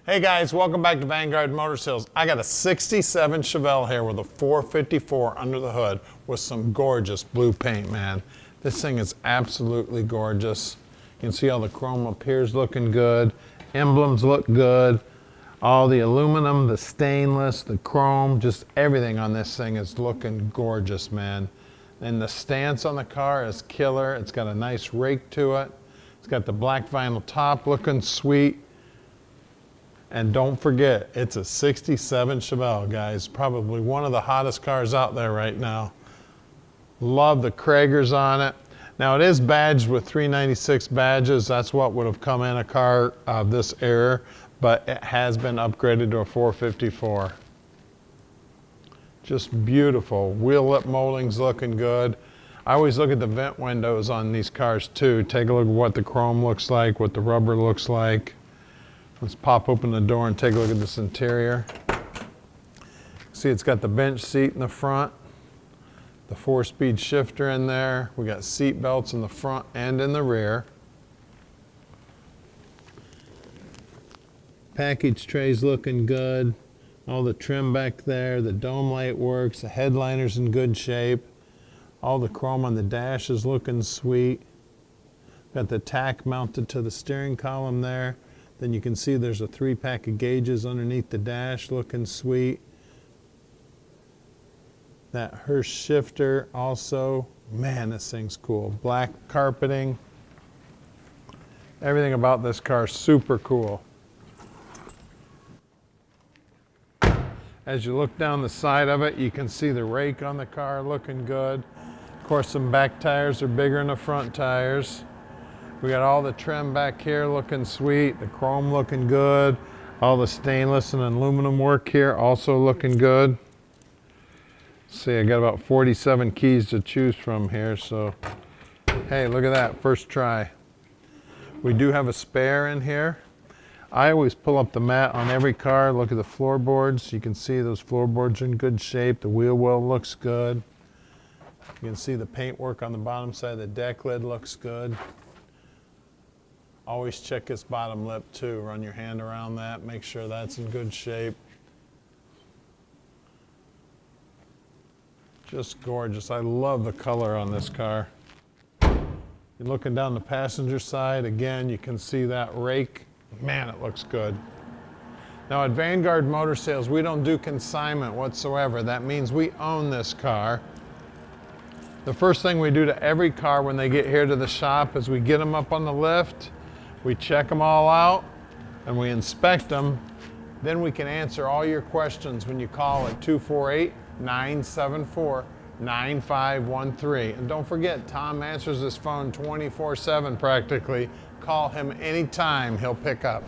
Hey guys, welcome back to Vanguard Motor Sales. I got a 67 Chevelle here with a 454 under the hood with some gorgeous blue paint, man. This thing is absolutely gorgeous. You can see all the chrome up here is looking good. Emblems look good. All the aluminum, the stainless, the chrome, just everything on this thing is looking gorgeous, man. And the stance on the car is killer. It's got a nice rake to it. It's got the black vinyl top looking sweet. And don't forget, it's a 67 Chevelle, guys. Probably one of the hottest cars out there right now. Love the Kragers on it. Now it is badged with 396 badges. That's what would have come in a car of this era, but it has been upgraded to a 454. Just beautiful. Wheel lip molding's looking good. I always look at the vent windows on these cars too. Take a look at what the chrome looks like, what the rubber looks like. Let's pop open the door and take a look at this interior. See, it's got the bench seat in the front, the 4-speed shifter in there. We got seat belts in the front and in the rear. Package tray's looking good. All the trim back there, the dome light works, the headliner's in good shape. All the chrome on the dash is looking sweet. Got the tack mounted to the steering column there. Then you can see there's a 3-pack of gauges underneath the dash looking sweet. That Hurst shifter also, man, this thing's cool. Black carpeting. Everything about this car is super cool. As you look down the side of it, you can see the rake on the car looking good. Of course, some back tires are bigger than the front tires. We got all the trim back here looking sweet, the chrome looking good, all the stainless and aluminum work here also looking good. See, I got about 47 keys to choose from here, so hey, look at that, first try. We do have a spare in here. I always pull up the mat on every car, look at the floorboards. You can see those floorboards are in good shape, the wheel well looks good. You can see the paintwork on the bottom side of the deck lid looks good. Always check this bottom lip too. Run your hand around that, make sure that's in good shape. Just gorgeous. I love the color on this car. You're looking down the passenger side, again, you can see that rake. Man, it looks good. Now at Vanguard Motor Sales, we don't do consignment whatsoever. That means we own this car. The first thing we do to every car when they get here to the shop is we get them up on the lift. We check them all out and we inspect them. Then we can answer all your questions when you call at 248-974-9513. And don't forget, Tom answers his phone 24/7 practically. Call him anytime, he'll pick up.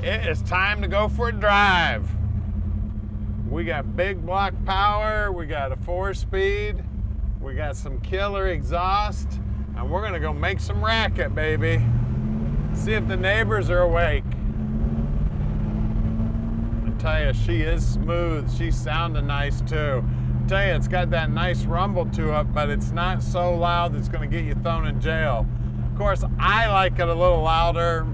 It is time to go for a drive. We got big block power, we got a 4-speed, we got some killer exhaust, and we're gonna go make some racket, baby. See if the neighbors are awake. I tell you, she is smooth. She's sounding nice too. I tell you, it's got that nice rumble to it, but it's not so loud that it's gonna get you thrown in jail. Of course, I like it a little louder.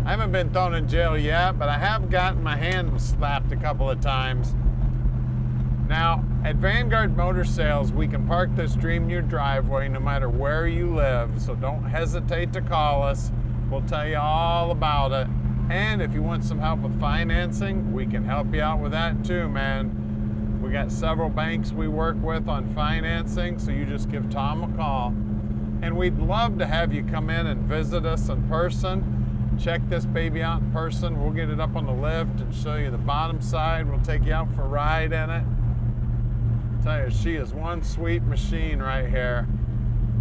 I haven't been thrown in jail yet, but I have gotten my hand slapped a couple of times. Now, at Vanguard Motor Sales, we can park this dream in your driveway no matter where you live, so don't hesitate to call us. We'll tell you all about it. And if you want some help with financing, we can help you out with that too, man. We got several banks we work with on financing, so you just give Tom a call. And we'd love to have you come in and visit us in person. Check this baby out in person. We'll get it up on the lift and show you the bottom side. We'll take you out for a ride in it. Tell you, she is one sweet machine right here.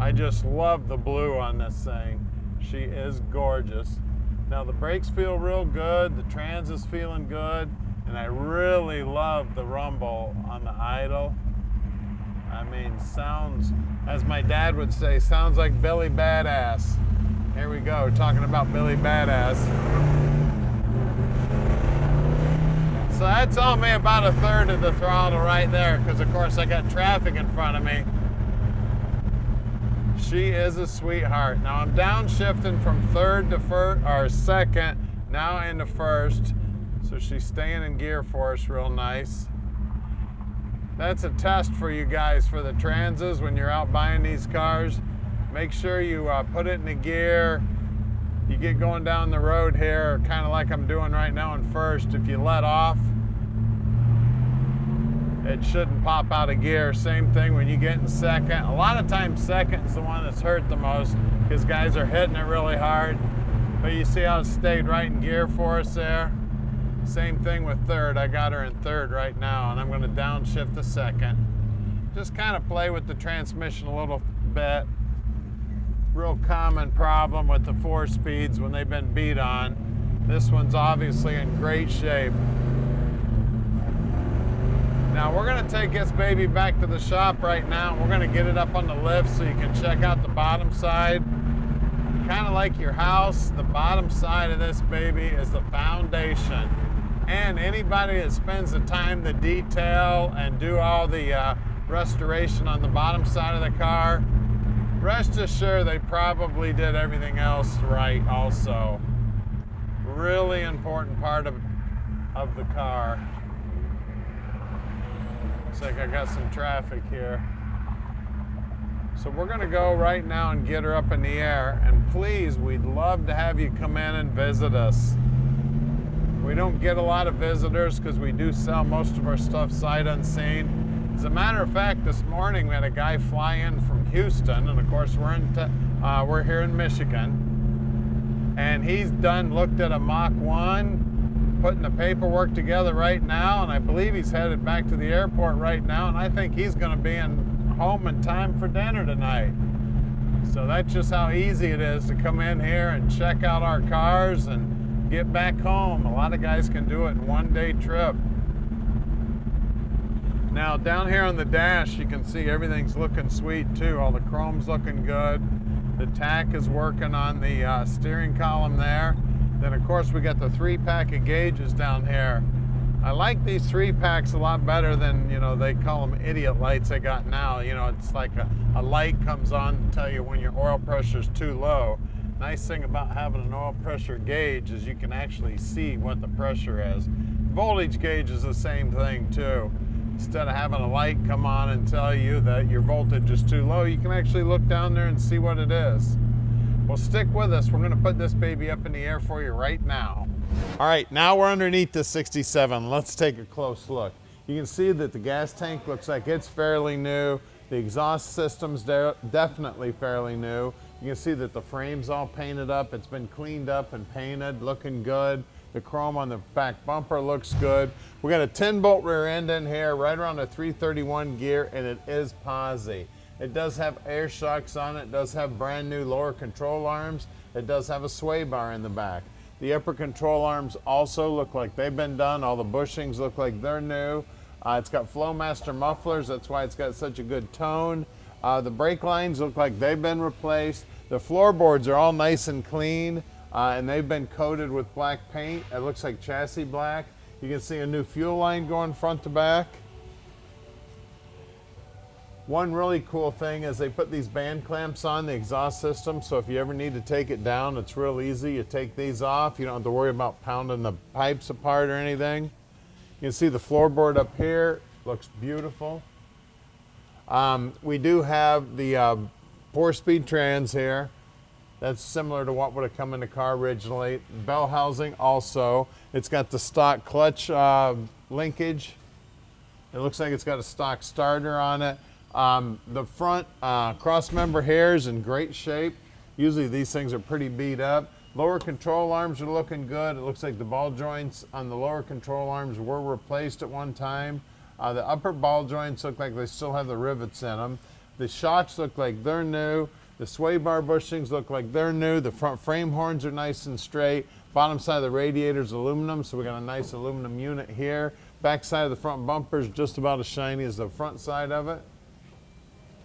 I just love the blue on this thing. She is gorgeous. Now the brakes feel real good, the trans is feeling good, and I really love the rumble on the idle. I mean, sounds, as my dad would say, sounds like Billy Badass. Here we go, talking about Billy Badass. So that's only about a third of the throttle right there, because of course I got traffic in front of me. She is a sweetheart. Now I'm downshifting from third to first, or second, now into first. So she's staying in gear for us real nice. That's a test for you guys for the Transes when you're out buying these cars. Make sure you put it in a gear. You get going down the road here, kind of like I'm doing right now in first. If you let off, it shouldn't pop out of gear. Same thing when you get in second. A lot of times second is the one that's hurt the most because guys are hitting it really hard. But you see how it stayed right in gear for us there? Same thing with third. I got her in third right now, and I'm going to downshift to second. Just kind of play with the transmission a little bit. Real common problem with the 4-speeds when they've been beat on. This one's obviously in great shape. Now we're going to take this baby back to the shop right now. We're going to get it up on the lift so you can check out the bottom side. Kind of like your house, the bottom side of this baby is the foundation. And anybody that spends the time to detail and do all the restoration on the bottom side of the car, rest assured they probably did everything else right also. Really important part of the car. Looks like I got some traffic here. So we're gonna go right now and get her up in the air, and please, we'd love to have you come in and visit us. We don't get a lot of visitors because we do sell most of our stuff sight unseen. As a matter of fact, this morning we had a guy fly in from Houston, and of course we're here in Michigan, and he's looked at a Mach 1, putting the paperwork together right now, and I believe he's headed back to the airport right now, and I think he's going to be home in time for dinner tonight. So that's just how easy it is to come in here and check out our cars and get back home. A lot of guys can do it in one-day trip. Now down here on the dash, you can see everything's looking sweet too. All the chrome's looking good. The tack is working on the steering column there. Then of course we got the 3-pack of gauges down here. I like these 3-packs a lot better than, you know, they call them idiot lights they got now. You know, it's like a light comes on to tell you when your oil pressure is too low. Nice thing about having an oil pressure gauge is you can actually see what the pressure is. Voltage gauge is the same thing too. Instead of having a light come on and tell you that your voltage is too low, you can actually look down there and see what it is. Well, stick with us. We're going to put this baby up in the air for you right now. All right, now we're underneath the 67. Let's take a close look. You can see that the gas tank looks like it's fairly new. The exhaust system's definitely fairly new. You can see that the frame's all painted up. It's been cleaned up and painted, looking good. The chrome on the back bumper looks good. We got a 10-bolt rear end in here, right around a 331 gear, and it is posi. It does have air shocks on it. It does have brand new lower control arms. It does have a sway bar in the back. The upper control arms also look like they've been done. All the bushings look like they're new. It's got Flowmaster mufflers. That's why it's got such a good tone. The brake lines look like they've been replaced. The floorboards are all nice and clean, and they've been coated with black paint. It looks like chassis black. You can see a new fuel line going front to back. One really cool thing is they put these band clamps on the exhaust system, so if you ever need to take it down, it's real easy. You take these off. You don't have to worry about pounding the pipes apart or anything. You can see the floorboard up here. Looks beautiful. We do have the 4-speed trans here. That's similar to what would have come in the car originally. Bell housing also. It's got the stock clutch linkage. It It looks like it's got a stock starter on it. The front cross member hair is in great shape. Usually these things are pretty beat up. Lower control arms are looking good. It looks like the ball joints on the lower control arms were replaced at one time. The upper ball joints look like they still have the rivets in them. The shocks look like they're new. The sway bar bushings look like they're new. The front frame horns are nice and straight. Bottom side of the radiator is aluminum, so we got a nice aluminum unit here. Back side of the front bumper is just about as shiny as the front side of it.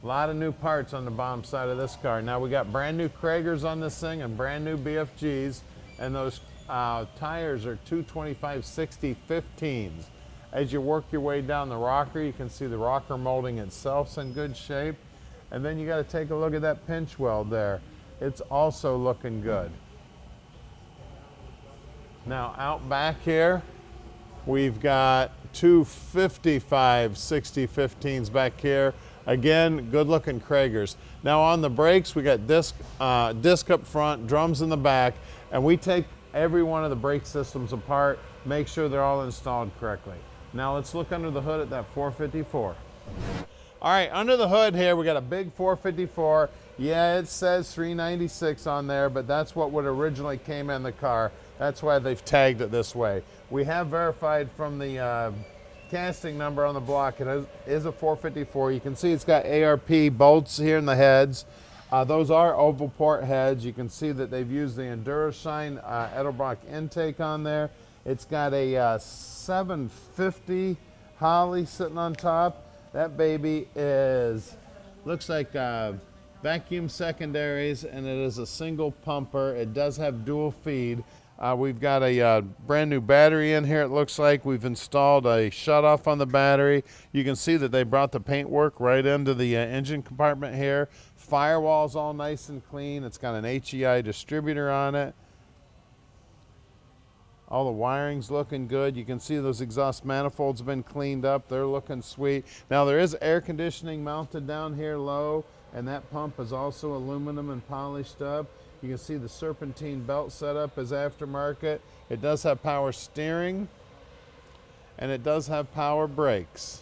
A lot of new parts on the bottom side of this car. Now we got brand new Kragers on this thing and brand new BFGs, and those tires are 225/60 15s. As you work your way down the rocker, you can see the rocker molding itself's in good shape. And then you got to take a look at that pinch weld there. It's also looking good. Now out back here, we've got two 55/60 15s back here. Again, good looking Kragers. Now on the brakes, we got disc up front, drums in the back, and we take every one of the brake systems apart, make sure they're all installed correctly. Now let's look under the hood at that 454. All right, under the hood here, we got a big 454. Yeah, it says 396 on there, but that's what would originally came in the car. That's why they've tagged it this way. We have verified from the casting number on the block, it is a 454. You can see it's got ARP bolts here in the heads. Those are oval port heads. You can see that they've used the EnduroShine Edelbrock intake on there. It's got a 750 Holley sitting on top. That baby looks like vacuum secondaries, and it is a single pumper. It does have dual feed. We've got a brand new battery in here. It looks like we've installed a shutoff on the battery. You can see that they brought the paintwork right into the engine compartment here. Firewall's all nice and clean. It's got an HEI distributor on it. All the wiring's looking good. You can see those exhaust manifolds have been cleaned up. They're looking sweet. Now there is air conditioning mounted down here low, and that pump is also aluminum and polished up. You can see the serpentine belt setup is aftermarket. It does have power steering, and it does have power brakes.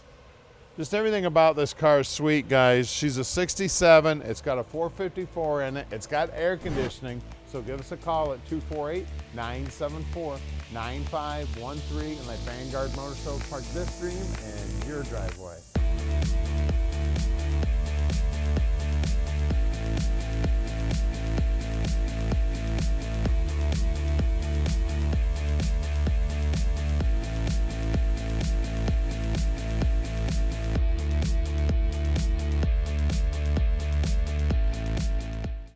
Just everything about this car is sweet, guys. She's a 67. It's got a 454 in it. It's got air conditioning. So give us a call at 248-974-9513 and let Vanguard Motor Sales park this dream in your driveway.